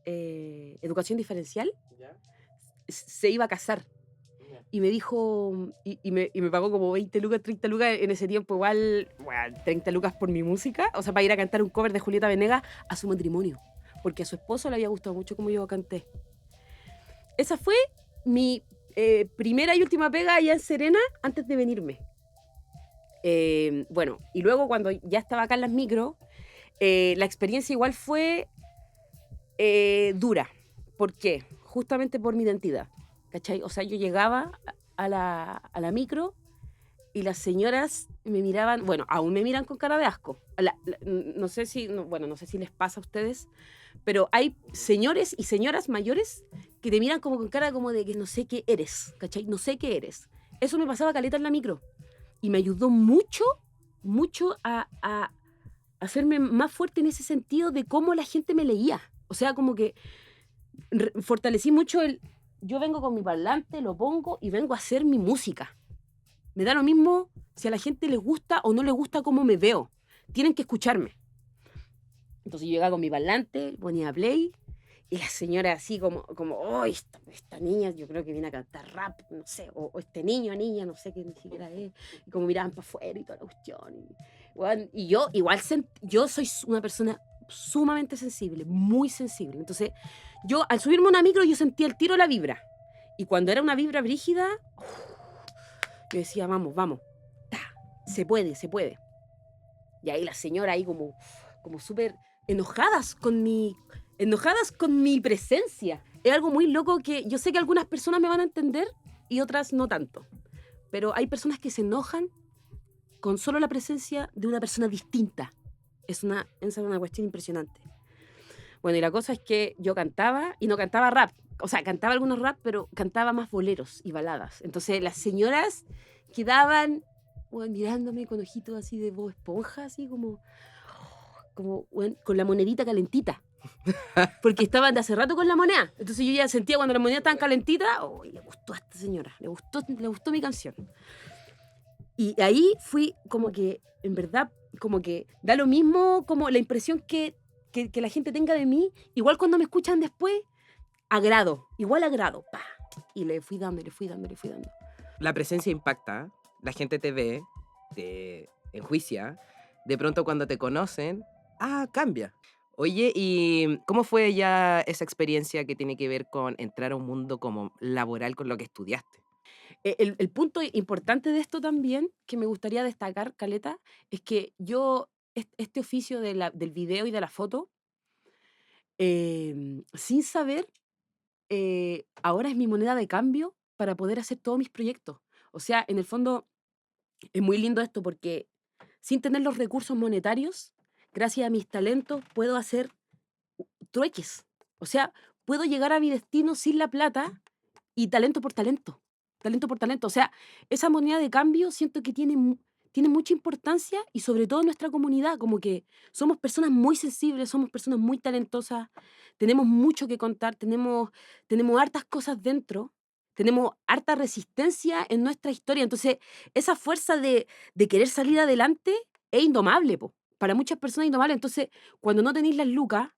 educación diferencial, se iba a casar. Y me dijo, y me pagó como 20 lucas, 30 lucas, en ese tiempo igual, bueno, 30 lucas por mi música, o sea, para ir a cantar un cover de Julieta Venegas a su matrimonio, porque a su esposo le había gustado mucho como yo canté. Esa fue mi primera y última pega allá en Serena antes de venirme. Bueno, y luego cuando ya estaba acá en las micros, la experiencia igual fue dura. ¿Por qué? Justamente por mi identidad. ¿Cachai? O sea, yo llegaba a la micro y las señoras me miraban, bueno, aún me miran con cara de asco. No sé si les pasa a ustedes, pero hay señores y señoras mayores que te miran como con cara como de que no sé qué eres, ¿cachai? No sé qué eres. Eso me pasaba caleta en la micro y me ayudó mucho a hacerme más fuerte en ese sentido de cómo la gente me leía. O sea, como que fortalecí mucho yo vengo con mi parlante, lo pongo y vengo a hacer mi música. Me da lo mismo si a la gente les gusta o no les gusta cómo me veo. Tienen que escucharme. Entonces yo llegaba con mi parlante, ponía play y la señora así como oh, esta niña yo creo que viene a cantar rap, no sé, o este niño, niña, no sé qué ni siquiera es. Y como miraban para afuera y toda la cuestión. Y yo igual, yo soy una persona sumamente sensible, muy sensible. Entonces, yo al subirme a una micro, yo sentía el tiro de la vibra. Y cuando era una vibra brígida, yo decía, vamos, se puede. Y ahí la señora ahí como súper enojadas con mi presencia. Es algo muy loco que yo sé que algunas personas me van a entender y otras no tanto. Pero hay personas que se enojan con solo la presencia de una persona distinta. Esa es una cuestión impresionante. Bueno, y la cosa es que yo cantaba, y no cantaba rap. O sea, cantaba algunos rap, pero cantaba más boleros y baladas. Entonces las señoras quedaban mirándome con ojitos así de Bob Esponja, así como con la monedita calentita. Porque estaban de hace rato con la moneda. Entonces yo ya sentía cuando la moneda estaba calentita, le gustó a esta señora, le gustó mi canción. Y ahí fui como que, en verdad, como que da lo mismo como la impresión que la gente tenga de mí, igual cuando me escuchan después, agrado. Pa. Y le fui dando. La presencia impacta, la gente te ve, te enjuicia, de pronto cuando te conocen, cambia. Oye, ¿y cómo fue ya esa experiencia que tiene que ver con entrar a un mundo como laboral con lo que estudiaste? El punto importante de esto también, que me gustaría destacar, Caleta, es que yo, este oficio del video y de la foto, sin saber, ahora es mi moneda de cambio para poder hacer todos mis proyectos. O sea, en el fondo, es muy lindo esto porque sin tener los recursos monetarios, gracias a mis talentos, puedo hacer trueques. O sea, puedo llegar a mi destino sin la plata y talento por talento. O sea, esa moneda de cambio siento que tiene mucha importancia y sobre todo en nuestra comunidad, como que somos personas muy sensibles, somos personas muy talentosas, tenemos mucho que contar, tenemos hartas cosas dentro, tenemos harta resistencia en nuestra historia. Entonces, esa fuerza de querer salir adelante es indomable, po. Para muchas personas es indomable. Entonces, cuando no tenéis las lucas,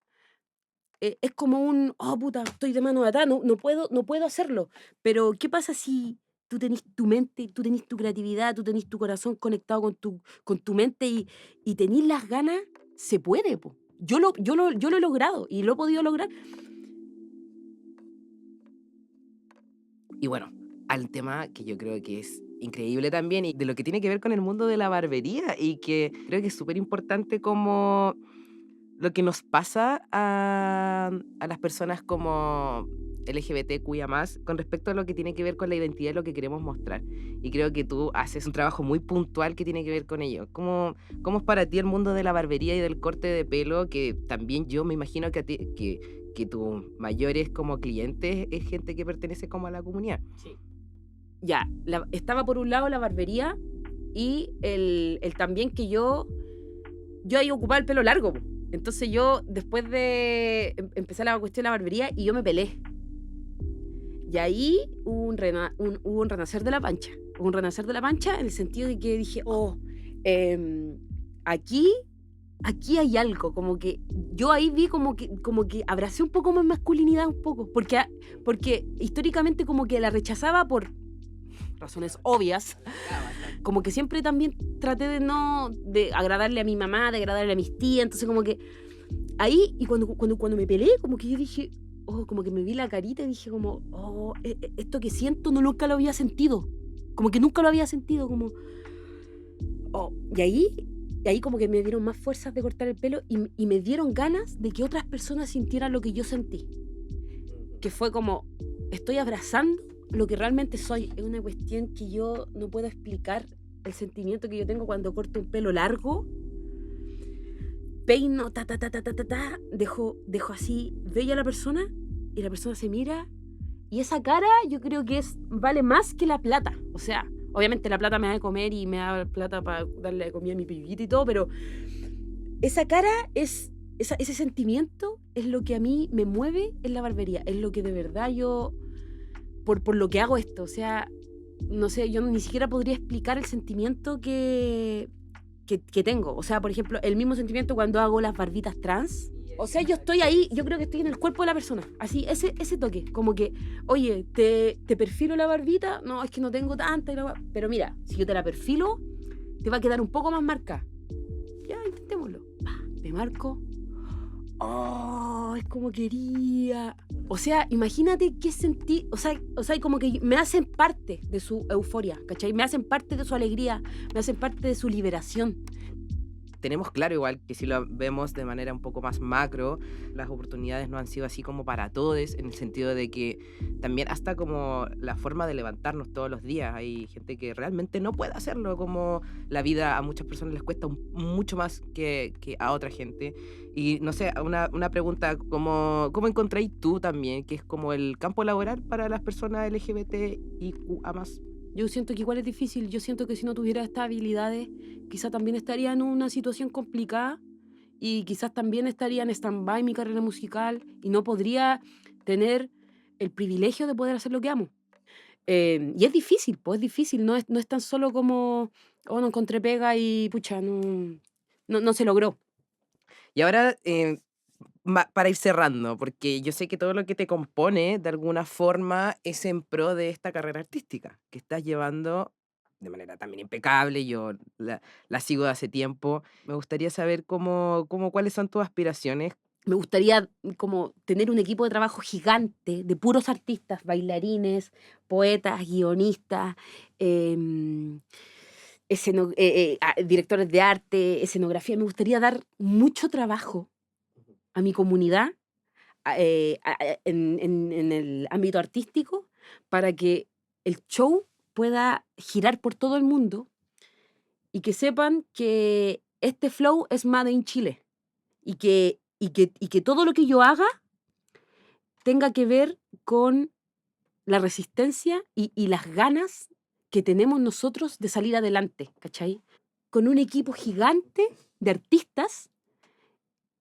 es como puta, estoy de mano atada, no puedo hacerlo. Pero, ¿qué pasa si tú tenés tu mente, tú tenés tu creatividad, tú tenés tu corazón conectado con tu mente y tenés las ganas? Se puede, po. Yo lo he logrado y lo he podido lograr. Y bueno, al tema que yo creo que es increíble también y de lo que tiene que ver con el mundo de la barbería y que creo que es súper importante como lo que nos pasa a las personas como LGBTQIA+, con respecto a lo que tiene que ver con la identidad y lo que queremos mostrar. Y creo que tú haces un trabajo muy puntual que tiene que ver con ello. ¿Cómo es para ti el mundo de la barbería y del corte de pelo? Que también yo me imagino que a ti, que tus mayores como clientes es gente que pertenece como a la comunidad. Sí. Ya, estaba por un lado la barbería y el también que yo ahí ocupaba el pelo largo. Entonces yo, después de empezar la cuestión de la barbería, y yo me pelé. Y ahí hubo un renacer de la pancha. En el sentido de que dije, aquí aquí hay algo, como que yo ahí vi como que abracé un poco más masculinidad un poco, porque históricamente como que la rechazaba por razones obvias, como que siempre también traté de agradarle a mi mamá, de agradarle a mis tías, entonces como que ahí, y cuando me peleé, como que yo dije, oh, como que me vi la carita y dije como, oh, esto que siento nunca lo había sentido, como que nunca lo había sentido, como, oh, y ahí como que me dieron más fuerzas de cortar el pelo y me dieron ganas de que otras personas sintieran lo que yo sentí, que fue como, estoy abrazando lo que realmente soy. Es una cuestión que yo no puedo explicar, el sentimiento que yo tengo cuando corto un pelo largo, peino, dejo así, veo a la persona y la persona se mira y esa cara yo creo que vale más que la plata. O sea, obviamente la plata me da de comer y me da plata para darle de comida a mi pibita y todo, pero esa cara ese sentimiento es lo que a mí me mueve en la barbería, es lo que de verdad yo, por lo que hago esto, o sea, no sé, yo ni siquiera podría explicar el sentimiento que tengo. O sea, por ejemplo, el mismo sentimiento cuando hago las barbitas trans. O sea, yo estoy ahí, yo creo que estoy en el cuerpo de la persona. Así, ese toque. Como que, oye, ¿te perfilo la barbita? No, es que no tengo tanta. Pero mira, si yo te la perfilo, te va a quedar un poco más marcada. Ya, intentémoslo. Me marco. Oh, es como quería. O sea, imagínate qué sentí. O sea, como que me hacen parte de su euforia, ¿cachai? Me hacen parte de su alegría, me hacen parte de su liberación. Tenemos claro igual que si lo vemos de manera un poco más macro, las oportunidades no han sido así como para todos, en el sentido de que también hasta como la forma de levantarnos todos los días, hay gente que realmente no puede hacerlo, como la vida a muchas personas les cuesta mucho más que a otra gente. Y no sé, una pregunta, ¿cómo encontráis tú también, que es como el campo laboral para las personas LGBTIQA+? Yo siento que igual es difícil. Yo siento que si no tuviera estas habilidades, quizá también estaría en una situación complicada y quizás también estaría en stand-by mi carrera musical y no podría tener el privilegio de poder hacer lo que amo. Y es difícil, pues es difícil. No es tan solo como, oh, no encontré pega y pucha, no se logró. Y ahora, para ir cerrando, porque yo sé que todo lo que te compone, de alguna forma, es en pro de esta carrera artística que estás llevando de manera también impecable. Yo la sigo de hace tiempo. Me gustaría saber cuáles son tus aspiraciones. Me gustaría como tener un equipo de trabajo gigante de puros artistas, bailarines, poetas, guionistas, directores de arte, escenografía. Me gustaría dar mucho trabajo a mi comunidad en el ámbito artístico para que el show pueda girar por todo el mundo y que sepan que este flow es made in Chile y que todo lo que yo haga tenga que ver con la resistencia y las ganas que tenemos nosotros de salir adelante, ¿cachai? Con un equipo gigante de artistas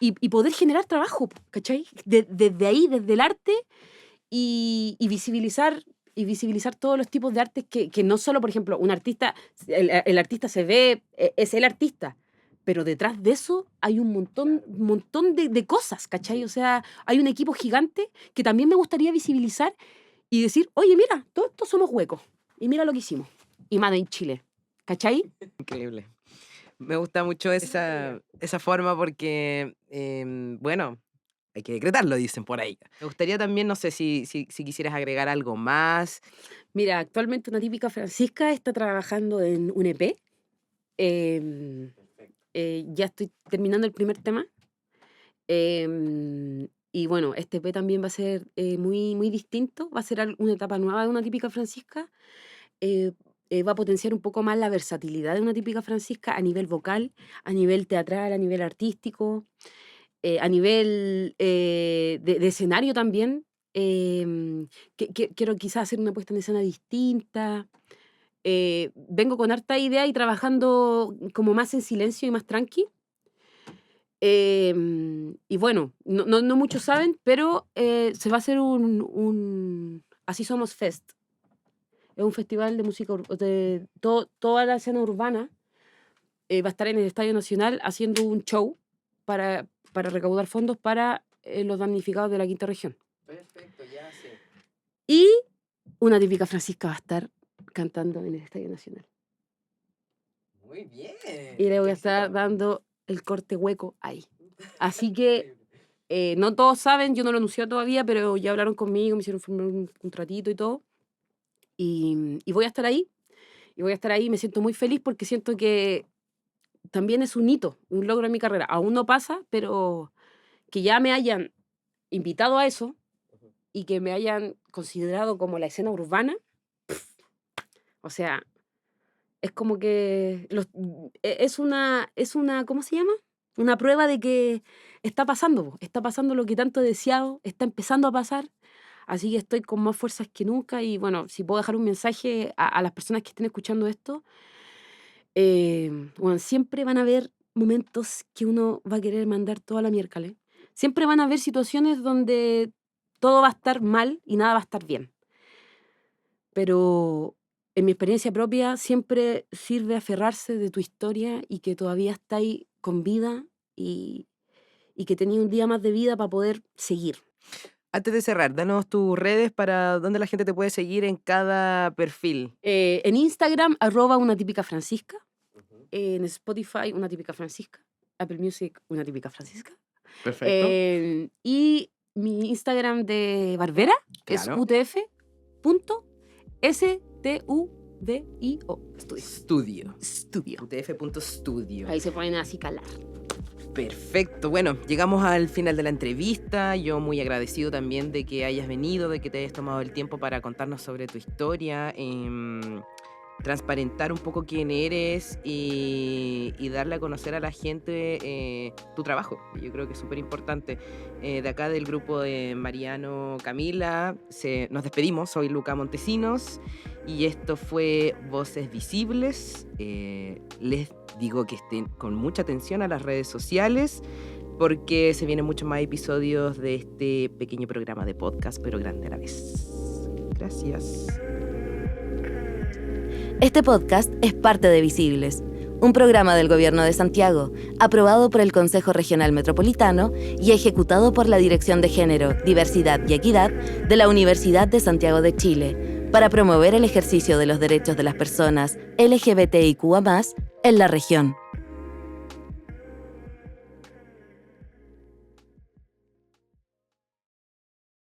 y poder generar trabajo, ¿cachai? Desde ahí, desde el arte y visibilizar todos los tipos de artes que no solo, por ejemplo, un artista, el artista se ve, es el artista, pero detrás de eso hay un montón de cosas, ¿cachai? O sea, hay un equipo gigante que también me gustaría visibilizar y decir, oye, mira, todos estos somos huecos y mira lo que hicimos. Y Made in Chile, ¿cachai? Increíble. Me gusta mucho esa forma porque, bueno, hay que decretarlo, dicen por ahí. Me gustaría también, no sé si quisieras agregar algo más. Mira, actualmente una típica Francisca está trabajando en un EP. Ya estoy terminando el primer tema. Y bueno, este EP también va a ser muy, muy distinto. Va a ser una etapa nueva de una típica Francisca. Va a potenciar un poco más la versatilidad de una típica Francisca a nivel vocal, a nivel teatral, a nivel artístico, a nivel de escenario también. Quiero quizás hacer una puesta en escena distinta. Vengo con harta idea y trabajando como más en silencio y más tranqui. Y bueno, no muchos saben, pero se va a hacer un Así Somos Fest. Es un festival de música toda la escena urbana. Va a estar en el Estadio Nacional haciendo un show para recaudar fondos para los damnificados de la quinta región. Perfecto, ya sé. Y una típica Francisca va a estar cantando en el Estadio Nacional. Muy bien. Y le voy a estar dando el corte hueco ahí. Así que no todos saben, yo no lo anuncié todavía, pero ya hablaron conmigo, me hicieron firmar un contratito y todo. Y voy a estar ahí. Y voy a estar ahí, me siento muy feliz porque siento que también es un hito, un logro en mi carrera. Aún no pasa, pero que ya me hayan invitado a eso y que me hayan considerado como la escena urbana, o sea, es como que es una, ¿cómo se llama? Una prueba de que está pasando lo que tanto he deseado, está empezando a pasar, así que estoy con más fuerzas que nunca y bueno, si puedo dejar un mensaje a las personas que estén escuchando esto, bueno, siempre van a haber momentos que uno va a querer mandar toda la miércoles, siempre van a haber situaciones donde todo va a estar mal y nada va a estar bien, pero en mi experiencia propia siempre sirve aferrarse de tu historia y que todavía estáis con vida y que tenías un día más de vida para poder seguir. Antes de cerrar, danos tus redes para donde la gente te puede seguir en cada perfil. En Instagram, @unatípicafrancisca. En Spotify, Una Típica Francisca. Apple Music, Una Típica Francisca. Perfecto. Y mi Instagram de Barbera es Claro. utf.studio. Studio. utf.studio. Ahí se ponen así calar. Perfecto. Bueno, llegamos al final de la entrevista. Yo muy agradecido también de que hayas venido, de que te hayas tomado el tiempo para contarnos sobre tu historia, transparentar un poco quién eres y darle a conocer a la gente tu trabajo. Yo creo que es súper importante. De acá del grupo de Mariano Camila, nos despedimos. Soy Luca Montesinos y esto fue Voces Visibles. Les digo que estén con mucha atención a las redes sociales porque se vienen muchos más episodios de este pequeño programa de podcast, pero grande a la vez. Gracias. Este podcast es parte de Visibles, un programa del Gobierno de Santiago, aprobado por el Consejo Regional Metropolitano y ejecutado por la Dirección de Género, Diversidad y Equidad de la Universidad de Santiago de Chile, para promover el ejercicio de los derechos de las personas LGBTIQA+ en la región.